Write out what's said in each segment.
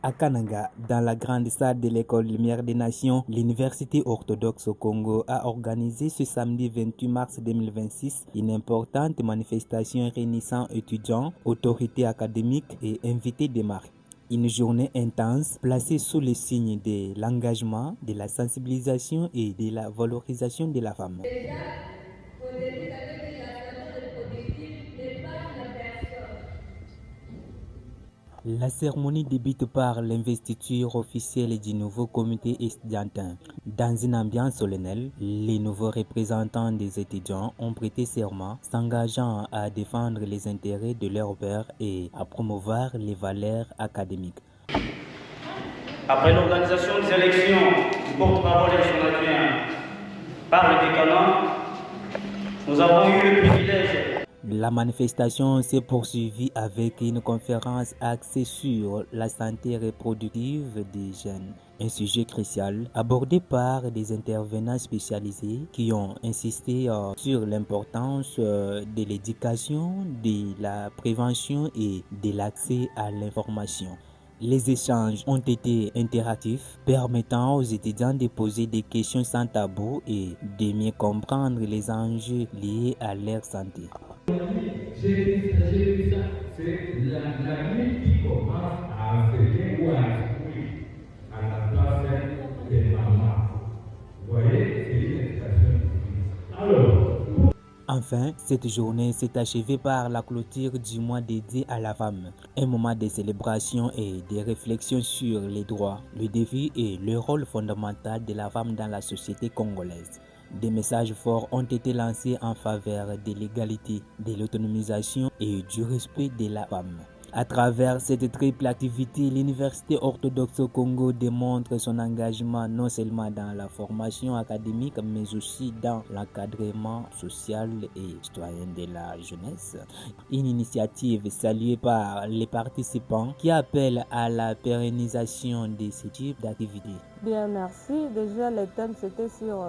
À Kananga, dans la grande salle de l'école Lumière des Nations, l'Université orthodoxe au Congo a organisé ce samedi 28 mars 2026 une importante manifestation réunissant étudiants, autorités académiques et invités des marques. Une journée intense placée sous le signe de l'engagement, de la sensibilisation et de la valorisation de la femme. Au début, j'avais dit la santé reproductive n'est pas une personne. La cérémonie débute par l'investiture officielle du nouveau comité estudiantin. Dans une ambiance solennelle, les nouveaux représentants des étudiants ont prêté serment, s'engageant à défendre les intérêts de leur père et à promouvoir les valeurs académiques. Après l'organisation des élections du porte-parole et son adjoint par le décanat, nous avons eu le privilège. La manifestation s'est poursuivie avec une conférence axée sur la santé reproductive des jeunes, un sujet crucial abordé par des intervenants spécialisés qui ont insisté sur l'importance de l'éducation, de la prévention et de l'accès à l'information. Les échanges ont été interactifs, permettant aux étudiants de poser des questions sans tabou et de mieux comprendre les enjeux liés à leur santé. J'ai vu ça, c'est la nuit qui commence à enseigner ou à instruire à la place des mamans. Vous voyez, c'est une expression divine. Alors, Enfin, cette journée s'est achevée par la clôture du mois dédié à la femme, un moment de célébration et de réflexion sur les droits, le défi et le rôle fondamental de la femme dans la société congolaise. Des messages forts ont été lancés en faveur de l'égalité, de l'autonomisation et du respect de la femme. À travers cette triple activité, l'Université orthodoxe au Congo démontre son engagement non seulement dans la formation académique, mais aussi dans l'encadrement social et citoyen de la jeunesse. Une initiative saluée par les participants qui appelle à la pérennisation de ce type d'activité. Bien, merci. Déjà, le thème, c'était sur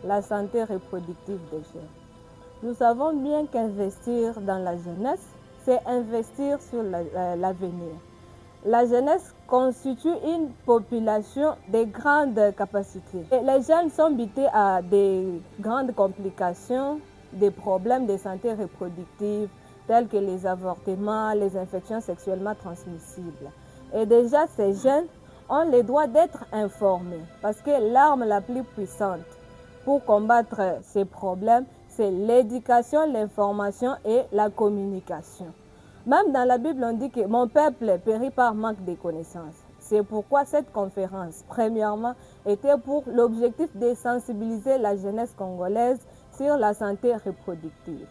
la santé reproductive des jeunes. Nous savons bien qu'investir dans la jeunesse, c'est investir sur l'avenir. La jeunesse constitue une population de grandes capacités. Et les jeunes sont butés à des grandes complications, des problèmes de santé reproductive, tels que les avortements, les infections sexuellement transmissibles. Et déjà, ces jeunes ont le droit d'être informés, parce que l'arme la plus puissante pour combattre ces problèmes, c'est l'éducation, l'information et la communication. Même dans la Bible, on dit que mon peuple périt par manque de connaissances. C'est pourquoi cette conférence, premièrement, était pour l'objectif de sensibiliser la jeunesse congolaise sur la santé reproductive.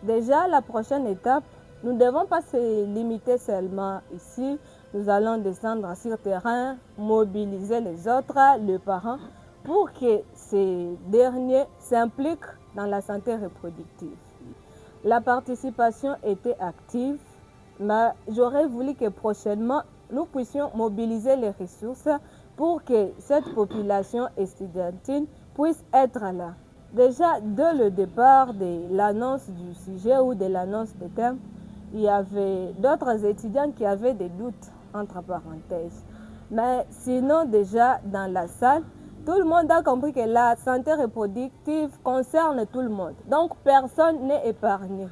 Déjà, la prochaine étape, nous ne devons pas se limiter seulement ici. Nous allons descendre sur terrain, mobiliser les autres, les parents, pour que ces derniers s'impliquent dans la santé reproductive. La participation était active, mais j'aurais voulu que prochainement, nous puissions mobiliser les ressources pour que cette population estudiantine puisse être là. Déjà, dès le départ de l'annonce du sujet ou de l'annonce des thèmes, il y avait d'autres étudiants qui avaient des doutes, entre parenthèses. Mais sinon, déjà, dans la salle, tout le monde a compris que la santé reproductive concerne tout le monde. Donc, personne n'est épargné.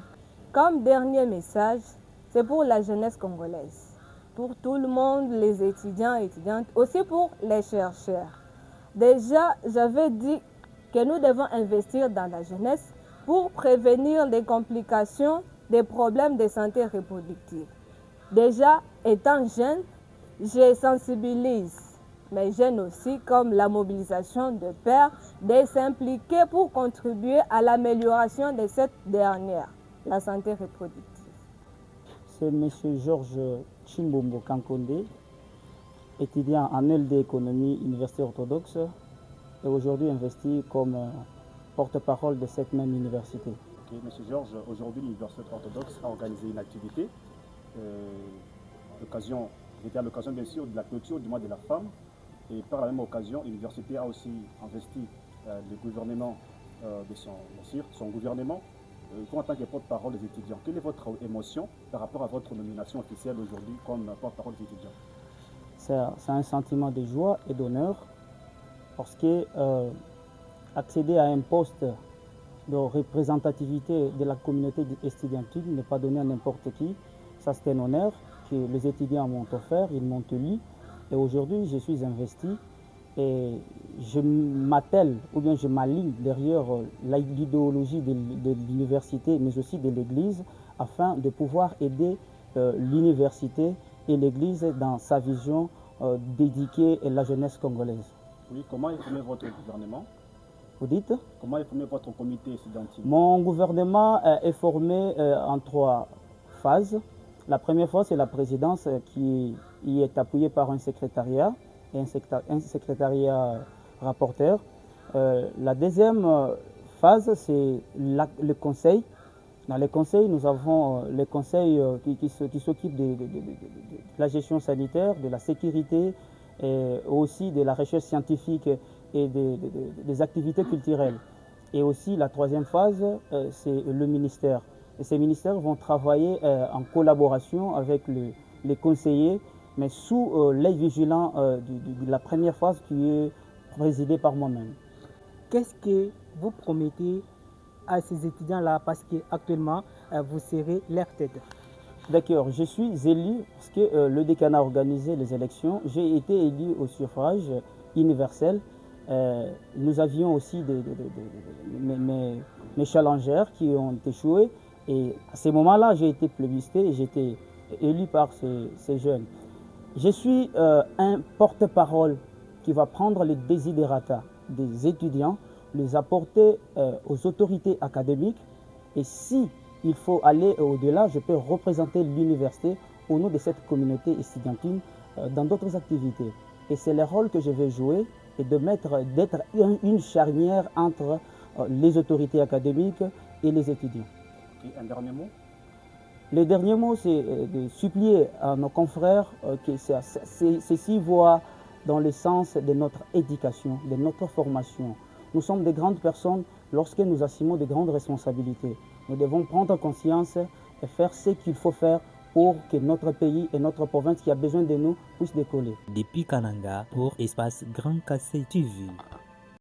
Comme dernier message, c'est pour la jeunesse congolaise. Pour tout le monde, les étudiants et étudiantes, aussi pour les chercheurs. Déjà, j'avais dit que nous devons investir dans la jeunesse pour prévenir les complications des problèmes de santé reproductive. Déjà, étant jeune, je sensibilise mes jeunes aussi, comme la mobilisation de pères, de s'impliquer pour contribuer à l'amélioration de cette dernière, la santé reproductive. C'est M. Georges Chimbombo Kankonde, étudiant en LD économie, Université orthodoxe, et aujourd'hui investi comme porte-parole de cette même université. Okay, M. Georges, aujourd'hui l'Université orthodoxe a organisé une activité, c'était à l'occasion bien sûr de la clôture du mois de la femme. Et par la même occasion, l'université a aussi investi le gouvernement de son gouvernement. Vous, en tant que porte-parole des étudiants, quelle est votre émotion par rapport à votre nomination officielle aujourd'hui comme porte-parole des étudiants? c'est un sentiment de joie et d'honneur parce que accéder à un poste de représentativité de la communauté estudiantine n'est pas donné à n'importe qui. Ça, c'est un honneur que les étudiants m'ont offert, ils m'ont élu. Et aujourd'hui, je suis investi et je m'attelle ou bien je m'aligne derrière l'idéologie de l'université, mais aussi de l'Église, afin de pouvoir aider l'université et l'Église dans sa vision dédiée à la jeunesse congolaise. Oui, comment est formé votre gouvernement? Vous dites? Comment est formé votre comité estudiantin? Mon gouvernement est formé en 3 phases. La première phase, c'est la présidence qui est appuyée par un secrétariat et un secrétariat rapporteur. La deuxième phase, c'est le conseil. Dans les conseils, nous avons les conseils qui s'occupent de la gestion sanitaire, de la sécurité et aussi de la recherche scientifique et des activités culturelles. Et aussi la troisième phase, c'est le ministère. Et ces ministères vont travailler en collaboration avec les conseillers, mais sous l'œil vigilant de la première phase qui est présidée par moi-même. Qu'est-ce que vous promettez à ces étudiants-là parce qu'actuellement, vous serez leur tête? D'accord, je suis élu parce que le décanat a organisé les élections. J'ai été élu au suffrage universel. Nous avions aussi mes challengers qui ont échoué. Et à ces moments-là, j'ai été plébiscité et j'ai été élu par ces jeunes. Je suis un porte-parole qui va prendre les desiderata des étudiants, les apporter aux autorités académiques. Et si il faut aller au-delà, je peux représenter l'université au nom de cette communauté estudiantine dans d'autres activités. Et c'est le rôle que je vais jouer et d'être une charnière entre les autorités académiques et les étudiants. Et un dernier mot? Le dernier mot, c'est de supplier à nos confrères que ceci voit dans le sens de notre éducation, de notre formation. Nous sommes de grandes personnes lorsque nous assumons de grandes responsabilités. Nous devons prendre conscience et faire ce qu'il faut faire pour que notre pays et notre province qui a besoin de nous puissent décoller. Depuis Kananga pour Espace Grand Kassai TV.